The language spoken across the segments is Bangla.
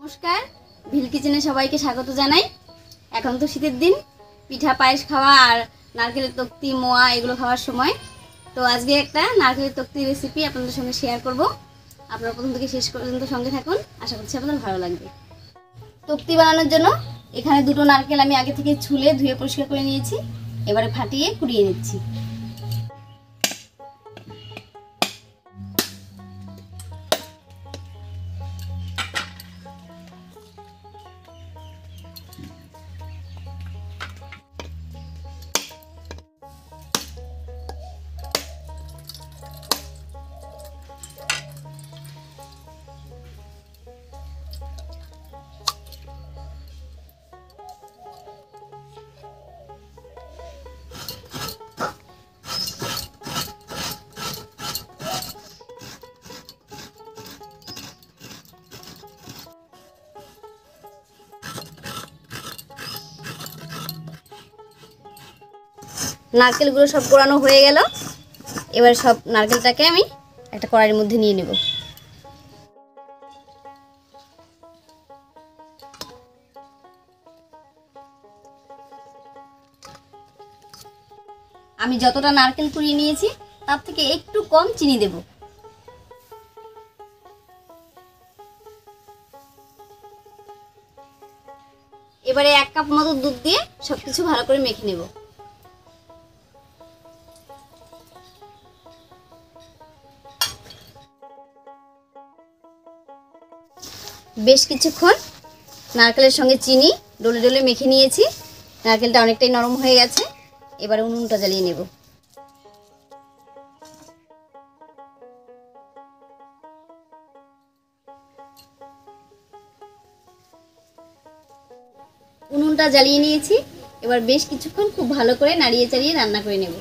নমস্কার, ভিল কিচেনে সবাইকে স্বাগত জানাই। এখন তো শীতের দিন, পিঠা পায়েস খাওয়া আর নারকেলের তক্তি মোয়া এগুলো খাওয়ার সময়। তো আজকে একটা নারকেলের তক্তি রেসিপি আপনাদের সঙ্গে শেয়ার করব। আপনারা প্রথম থেকে শেষ পর্যন্ত সঙ্গে থাকুন, আশা করছি আপনাদের ভালো লাগবে। তক্তি বানানোর জন্য এখানে দুটো নারকেল আমি আগে থেকে ছুলে ধুয়ে পরিষ্কার করে নিয়েছি। এবারে ফাটিয়ে কুড়িয়ে নিচ্ছি। নারকেলগুলো সব কোড়ানো হয়ে গেল। এবার সব নারকেলটাকে আমি একটা কড়াইয়ের মধ্যে নিয়ে নেব। আমি যতটা নারকেল কুড়িয়ে নিয়েছি তার থেকে একটু কম চিনি দেব। এবারে 1 কাপ মতো দুধ দিয়ে সবকিছু ভালো করে মেখে নেব। বেশ কিছুক্ষণ নারকেলের সঙ্গে চিনি ডলে ডলে মেখে নিয়েছি। নারকেলটা অনেকটাই নরম হয়ে গেছে। এবারে উনুনটা জ্বালিয়ে নেব। উনুনটা জ্বালিয়ে নিয়েছি। এবার বেশ কিছুক্ষণ খুব ভালো করে নাড়িয়ে চাড়িয়ে রান্না করে নেব।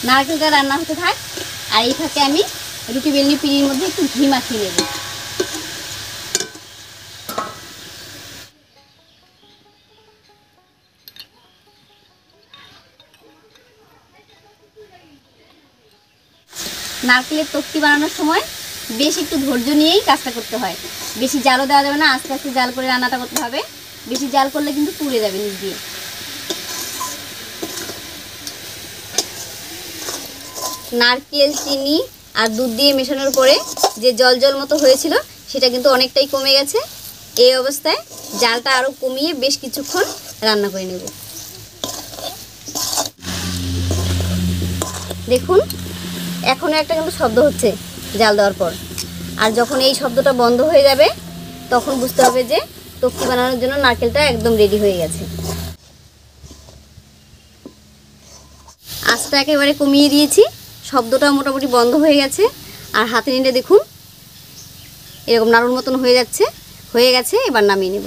নারকেলটা রান্না হতে থাক, আর এই ফাঁকে আমি রুটি বেলনি পিঁড়ির মধ্যে একটু ঘি মাখিয়ে নেব। নারকেলের তক্তি বানানোর সময় বেশ একটু ধৈর্য নিয়েই কাজটা করতে হয়। বেশি জালও দেওয়া যাবে না, আস্তে আস্তে জাল করে রান্নাটা করতে হবে। বেশি জাল করলে কিন্তু পুড়ে যাবে নিচ দিয়ে। নারকেল চিনি আর দুধ দিয়ে মেশানোর পরে যে জল জল মতো হয়েছিল সেটা কিন্তু অনেকটাই কমে গেছে। এই অবস্থায় জালটা আরও কমিয়ে বেশ কিছুক্ষণ রান্না করে নেব। দেখুন, এখনও একটা কিন্তু শব্দ হচ্ছে জাল দেওয়ার পর। আর যখন এই শব্দটা বন্ধ হয়ে যাবে তখন বুঝতে হবে যে তক্তি বানানোর জন্য নারকেলটা একদম রেডি হয়ে গেছে। আঁচটা একেবারে কমিয়ে দিয়েছি, শব্দটা মোটামুটি বন্ধ হয়ে গেছে। আর হাতে নিলে দেখুন এরকম নাড়ুর মতন হয়ে গেছে। এবার নামিয়ে নেব।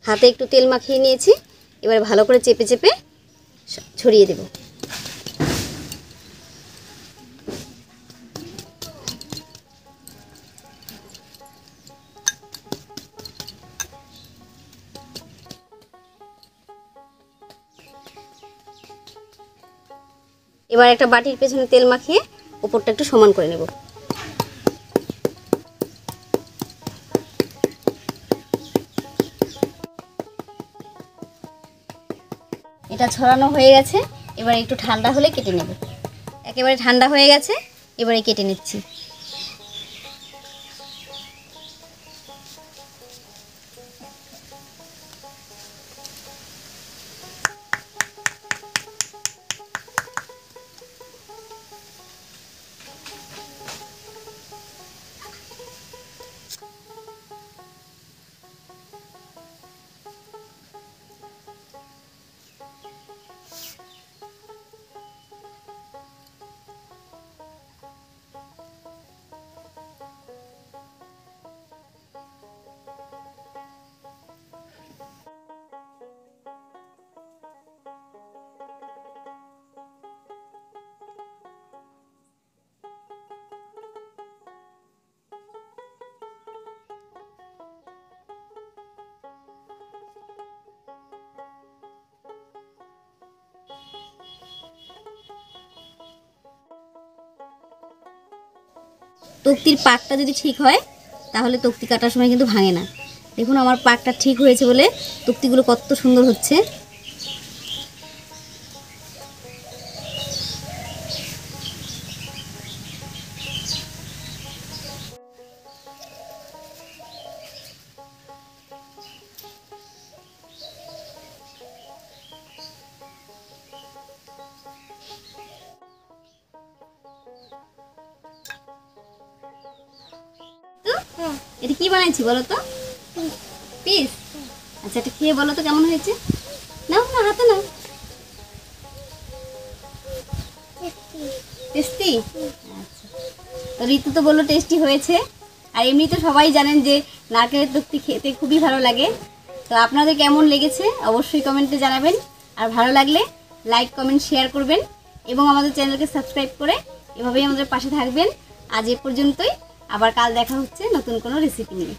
হাতে একটু তেল মাখিয়ে নিয়েছি। এবার ভালো করে চেপে চেপে ছড়িয়ে দেব। এবার একটা বাটির পেছনে তেল মাখিয়ে উপরটা একটু সমান করে নেব। এটা ছড়ানো হয়ে গেছে। এবার একটু ঠান্ডা হলে কেটে নেব। একেবারে ঠান্ডা হয়ে গেছে, এবারে কেটে নিচ্ছি। তক্তির পাকটা যদি ঠিক হয় তাহলে তক্তি কাটার সময় কিন্তু ভাঙে না। দেখুন আমার পাকটা ঠিক হয়েছে বলে তক্তিগুলো কত সুন্দর হচ্ছে। এটা কি বানাইছি বলো তো? পিস। আচ্ছা এটা খেয়ে বলো তো কেমন হয়েছে। নাও না হাতে নাও। টেস্টি। আচ্ছা তো ঋতু তো বললো টেস্টি হয়েছে। আর এমনি তো সবাই জানেন যে নারকেলের তক্তি খেতে খুবই ভালো লাগে। তো আপনাদের কেমন লেগেছে অবশ্যই কমেন্টে জানাবেন। আর ভালো লাগলে লাইক কমেন্ট শেয়ার করবেন এবং আমাদের চ্যানেলকে সাবস্ক্রাইব করে এভাবেই আমাদের পাশে থাকবেন। আজ এ পর্যন্তই, আবার কাল দেখা হচ্ছে নতুন কোনো রেসিপি নিয়ে।